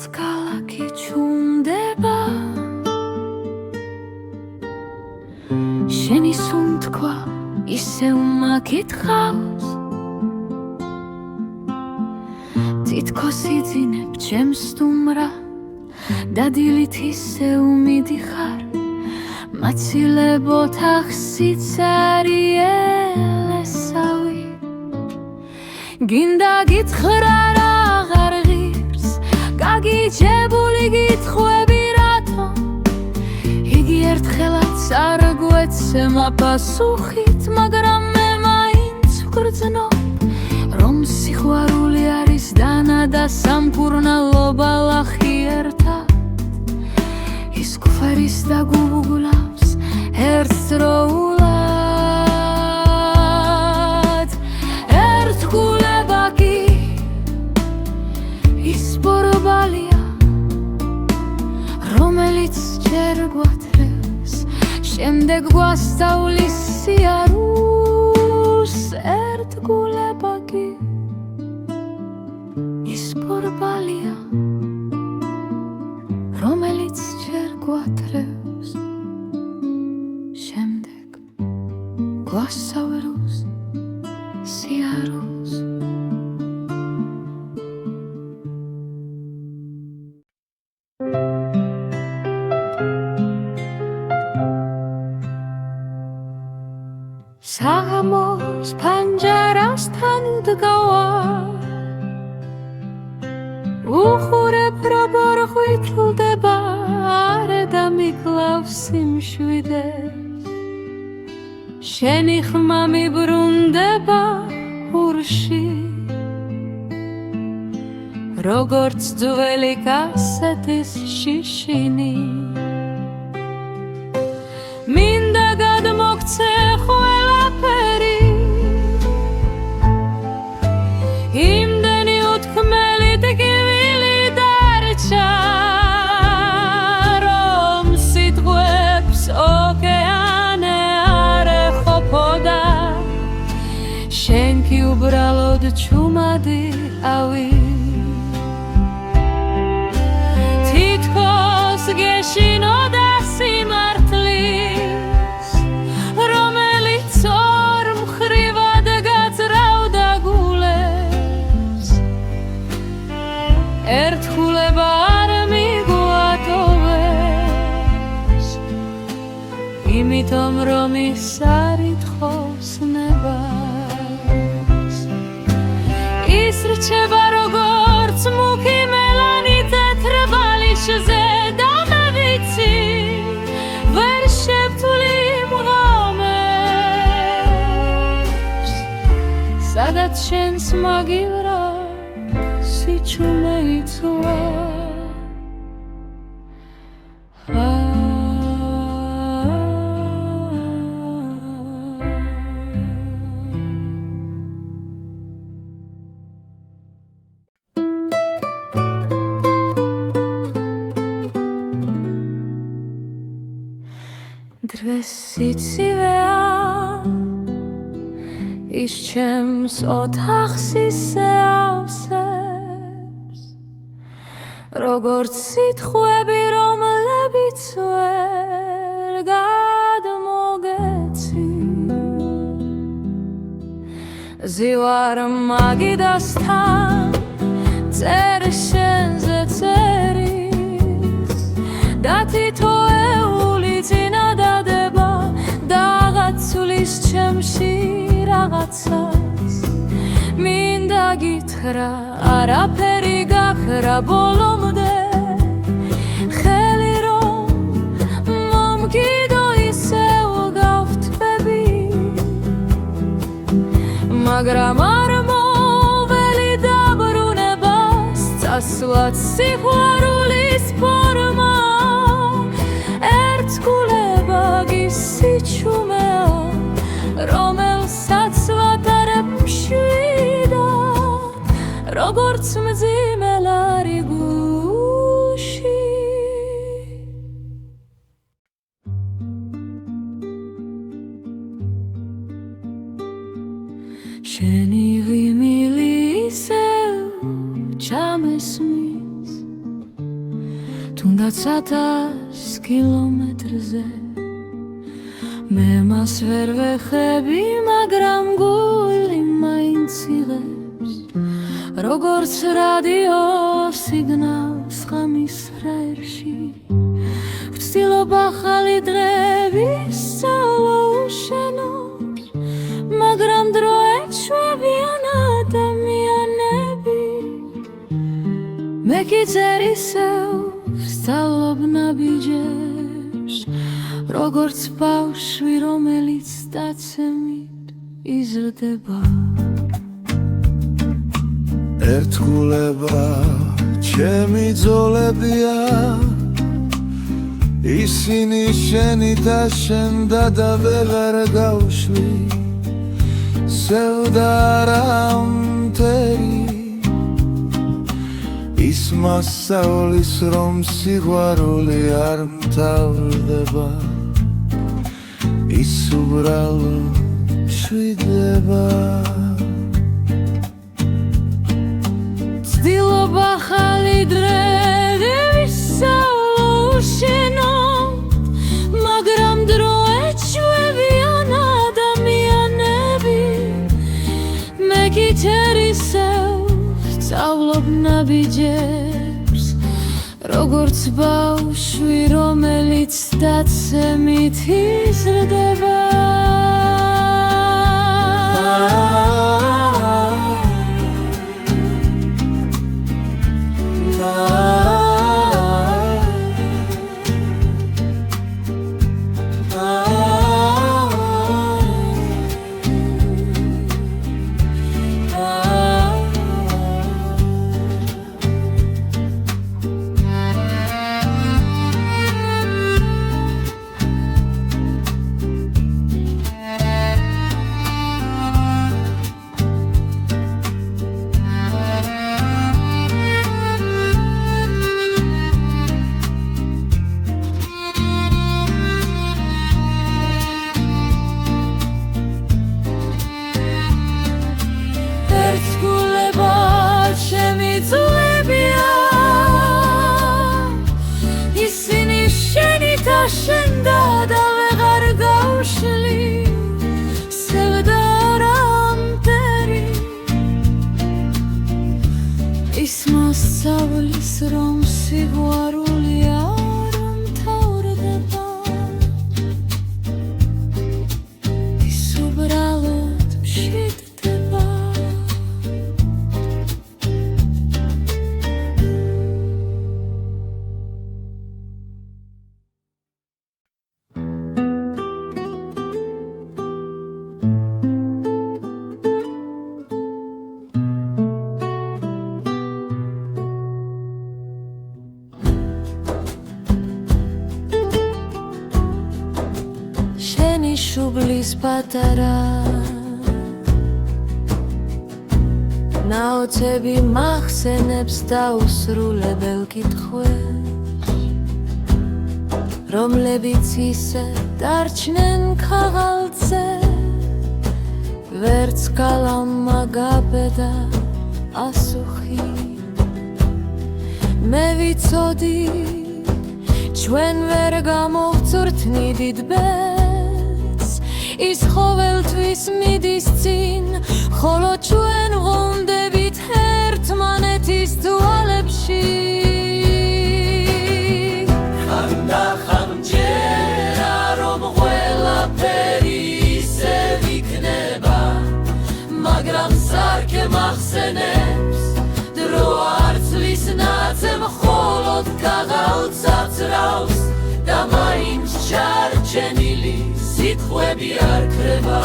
რაც ქალაქი ჩუმდება შენი სუნთქვა ისევ მაგითხავს თითქოს იძინებ ჩემს სტუმრად და დილით ისევ მიდიხარ მაცილებ ოთახსიც არი ელესავი გინდა გითხრა აღარ ღირს გაგიჯებული გითხვები რატო იგი ერთხელაც არ გვეცემა პასუხით მაგრამ მე მაინც ვგრძნობ რომ სიყვარული არის დანა და სამკურნალობა ლახი ერთად ის გვერის და გუგლავს ერთდროულად ერთგულება კი ის ბორბალია რომელიც ჯერ გვათრევს შემდეგ გვასწავლის სიარულს ერთგულება კი ის ბორბალია რომელიც ჯერ გვათრევს შემდეგ გვასწავლოს სიარულს საღამოს ფანჯარასთან დგავარ უხურებ როგორ ღვიძლდება არე და მიკლავს სიმშვიდეს შენი ხმა მიბრუნდება ურში როგორც ძველი კასეთის შიშინი მინდა გადმოგცე ყველაფერი იმდენი უთქმელი ტკივილი დარჩა რომ სიტყვებს ოკეანე არ ეყოფოდა შენ კი უბრალოდ ჩუმადი ავი თითქოს გეშინოდა სიმართლის რომელიც ორ მხრივად გაძრავდა გულებს ერთგულება არ მიგვატოვებს იმიტომ რომ ის არ ითხოვს ნებას ის რჩება როგორც მუქი მელანი თეთრ ბალიშზე და მე ვიცი ვერ შევთვლი მღომებს სადაც შენს მაგივრა სიჩუმე იცვა დღეს სიცივეა ის ჩემს ოთახს ისე ავსებს როგორც სიტყვები რომლებიც ვერ გადმოგეცი ზივარ მაგიდასთან წერ შენზე წერის და თითოეული წინადადება დაღაცulis ჩემში რაღაცას მინდა გითხრა არაფერი გაქრა ბოლომდე ხელი რომ მომგიდო ისევ გავთბები მაგრამ არ მოველი დაბრუნებას წასვლაც სიყვარულის ფორმა ერთგულება გისიჩუმეა რომელსაც ვატარებ მშვიდად როგორც მძიმელარი გუში შენი ღიმილი ისევ ჩამესმის თუნდაც 1000 კილომეტრზე მე მას ვერ ვეხები, მაგრამ გული მაინც იღებს როგორც რადიო სიგნალს ღამის ჰაერში ვცდილობ ახალი დღების სწავლა უშენოდ მაგრამ დრო ეჩვევიან ადამიანები მე კი ძერ ისევ ვსწავლობ ნაბიჯებს როგორც ბავშვი რომელიც დაცემით იზრდება ერთგულება ჩემი ძოლებია ისინი შენი და შენ და ვეღარ გავშვი სევდა რამტერი ის მასწავლის რომ სიყვარული არ მთავრდება ის უბრალოდ შვიდება ვცდილობ ახალი დღების სწავლა უშენოდ მაგრამ დრო ეჩვევიან ადამიანები მე კი ჯერ ისევ ვსწავლობ ნაბიჯებს როგორც ბავშვი რომელიც დაცემით იზრდება სწავლის რომ სიყვარული არ მთავრდება ის უბრალოდ მშვიდდება შუბლის პატარა ნაოცები მახსენებს დაუსრულებელ კითხვებს რომლებიც ისე დარჩნენ ქაღალდზე ვერც კალამმა გაბედა პასუხი მე ვიცოდი ჩვენ ვერ გამოვწურთ დიდ ის ყოველთვის მიდის წინ ხოლო ჩვენ ვღუნდებით ერთმანეთის თვალებში ხანდახან მჯერა რომ ყველაფერი ისევ იქნება მაგრამ სარკე მახსენებს დრო არ ცვლის ნაცემ მხოლოდ ქაღალდს აცრავს და მაინც ჩარჩენილი სიტყვები არ ქრება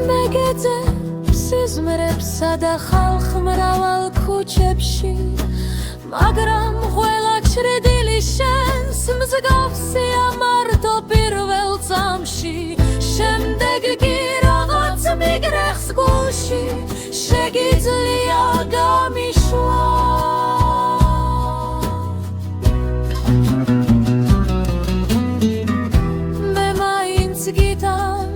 მე გეძებ სიზმრებსა და ხალხ მრავალ ქუჩებში მაგრამ ყველა ჩრდილი შენს მსგავსია მარტო პირველ წამში შემდეგ კი რაღაც მიგრეხს გულში შეგიძლია გამიშვა მე მაინც გიტან